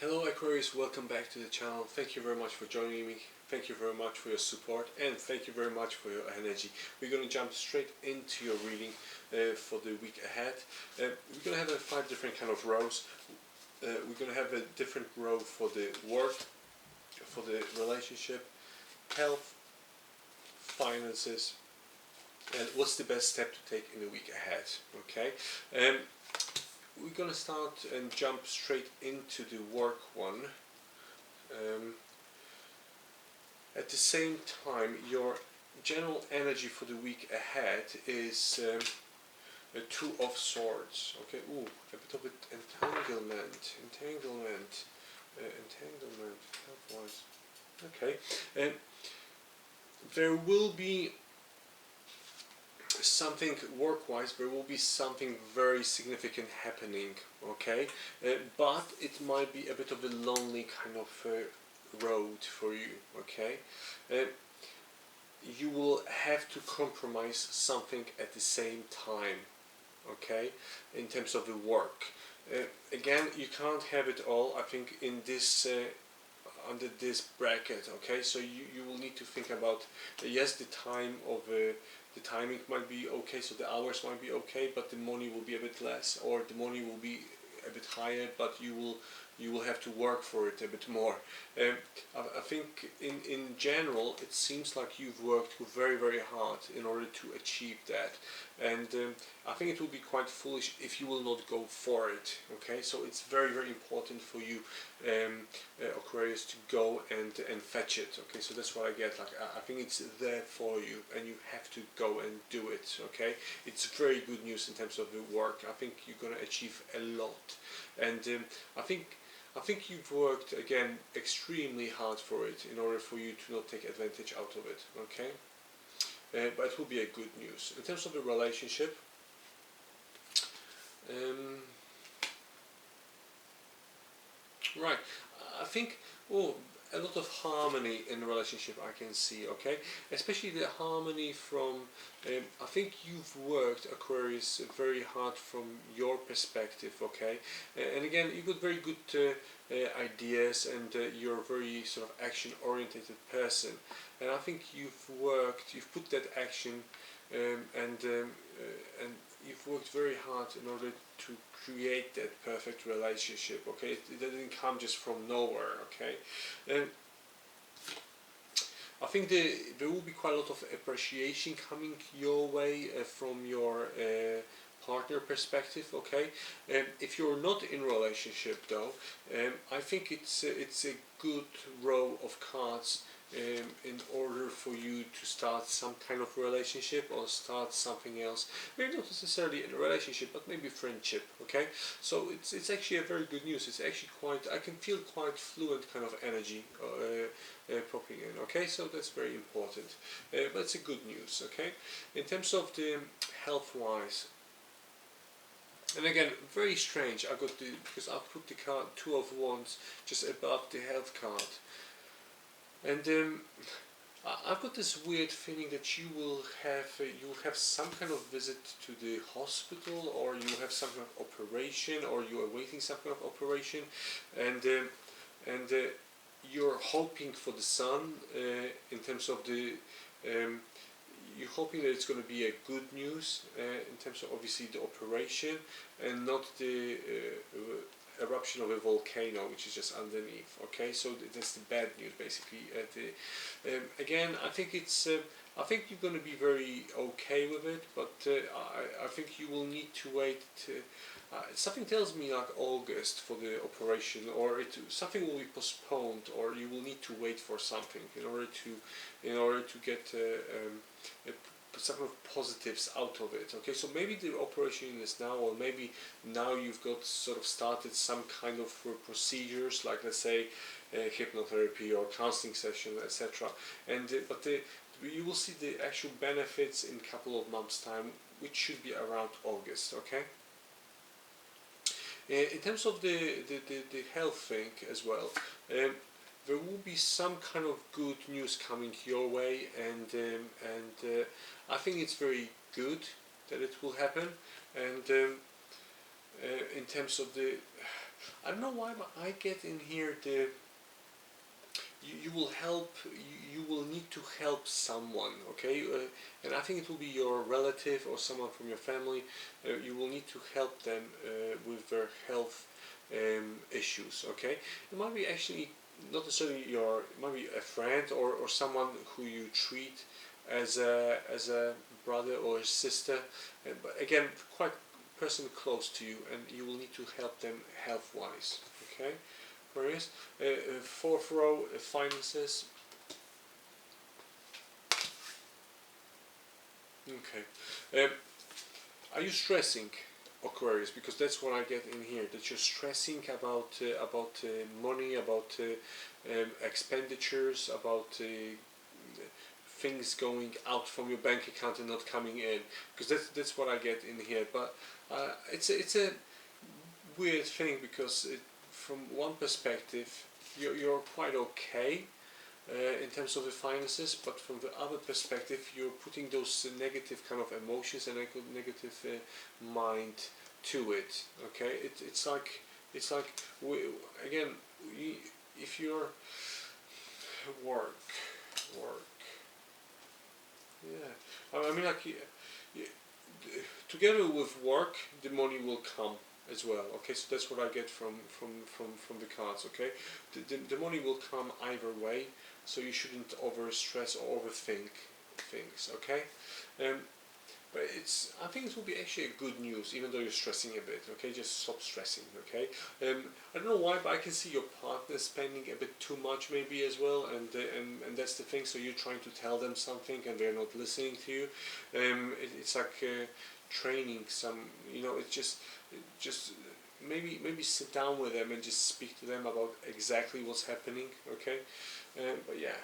Hello Aquarius, welcome back to the channel. Thank you very much for joining me. Thank you very much for your support and thank you very much for your energy. We're going to jump straight into your reading for the week ahead. We're going to have 5 different kind of rows. We're going to have a different row for the work, for the relationship, health, finances, and what's the best step to take in the week ahead. Okay. We're going to start and jump straight into the work one. At the same time, your general energy for the week ahead is a 2 of Swords. Okay, ooh, a bit of entanglement, health-wise. Okay, there will be something work-wise, there will be something very significant happening, okay, but it might be a bit of a lonely kind of road for you, okay. You will have to compromise something at the same time, okay, in terms of the work. Again, you can't have it all, I think, in this under this bracket, okay. So you will need to think about yes, the timing might be okay, so the hours might be okay, but the money will be a bit less, or the money will be a bit higher, but you will have to work for it a bit more. I think in general it seems like you've worked very hard in order to achieve that, and I think it will be quite foolish if you will not go for it, okay. So it's very important for you, Aquarius, to go and fetch it, okay. So that's what I get, like I think it's there for you and you have to go and do it, okay. It's very good news in terms of the work. I think you're gonna achieve a lot, and I think you've worked again extremely hard for it in order for you to not take advantage out of it, okay. But it will be a good news in terms of the relationship. Right, I think a lot of harmony in the relationship I can see, okay, especially the harmony from I think you've worked, Aquarius, very hard from your perspective, okay, and again you've got very good ideas, and you're a very sort of action oriented person, and I think you've put that action, and you've worked very hard in order to create that perfect relationship, okay. It didn't come just from nowhere, okay. I think there will be quite a lot of appreciation coming your way from your partner perspective, okay. If you're not in a relationship though, I think it's a good row of cards in order for you to start some kind of relationship or start something else. Maybe not necessarily in a relationship, but maybe friendship, okay. So it's actually a very good news. It's actually quite, I can feel quite fluent kind of energy popping in, okay. So that's very important, but it's a good news, okay. In terms of the health wise, and again, very strange, I got because I put the card 2 of Wands just above the health card, and I've got this weird feeling that you will have some kind of visit to the hospital, or you have some kind of operation, or you are awaiting some kind of operation, and you're hoping for the sun in terms of the you're hoping that it's going to be a good news in terms of obviously the operation, and not the eruption of a volcano which is just underneath, okay. So that's the bad news basically. Again, I think it's I think you're going to be very okay with it, but I think you will need to wait something tells me like August for the operation, or something will be postponed, or you will need to wait for something in order to get some kind of positives out of it, okay. So maybe the operation is now, or maybe now you've got sort of started some kind of procedures, like let's say hypnotherapy or counseling session, etc. And but you will see the actual benefits in a couple of months time, which should be around August, okay. In terms of the health thing as well, there will be some kind of good news coming your way, and I think it's very good that it will happen. And in terms of the I don't know why, but I get in here the you will help, you will need to help someone, okay, and I think it will be your relative or someone from your family. You will need to help them with their health issues, okay. It might be actually not necessarily it might be a friend or someone who you treat as a brother or a sister, but again quite person close to you, and you will need to help them health wise, okay. Aquarius. Fourth row, finances. Okay. Are you stressing, Aquarius? Because that's what I get in here. That you're stressing about money, about expenditures, about things going out from your bank account and not coming in. Because that's what I get in here. But it's a weird thing, because from one perspective you're quite okay in terms of the finances, but from the other perspective you're putting those negative kind of emotions and negative mind to it, okay. It's like again, if you're work, yeah, I mean like together with work the money will come as well, okay. So that's what I get from the cards, okay. The money will come either way, so you shouldn't over stress or overthink things, okay. But I think it will be actually a good news, even though you're stressing a bit, okay. Just stop stressing, okay. I don't know why, but I can see your partner spending a bit too much maybe as well, and that's the thing. So you're trying to tell them something and they're not listening to you. It's like training some, it's just maybe sit down with them and just speak to them about exactly what's happening, okay. But yeah,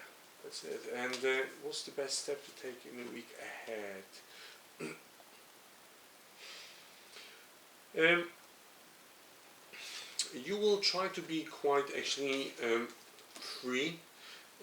that's it. And what's the best step to take in the week ahead? You will try to be quite actually free,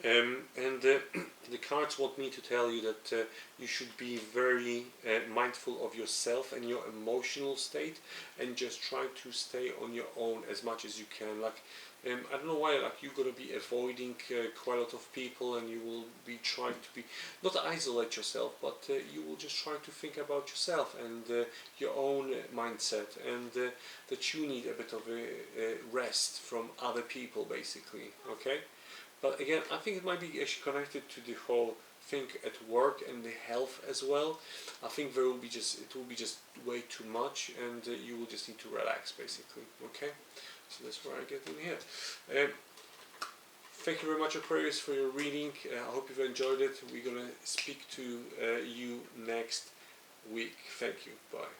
and the cards want me to tell you that you should be very mindful of yourself and your emotional state, and just try to stay on your own as much as you can. Like I don't know why, like you're gonna be avoiding quite a lot of people, and you will be trying to be not isolate yourself, but you will just try to think about yourself and your own mindset, and that you need a bit of a rest from other people, basically, okay. But again, I think it might be actually connected to the whole thing at work and the health as well. I think it will be just way too much, and you will just need to relax, basically, okay. So that's where I get in here. Thank you very much, Aquarius, for your reading. I hope you've enjoyed it. We're gonna speak to you next week. Thank you. Bye.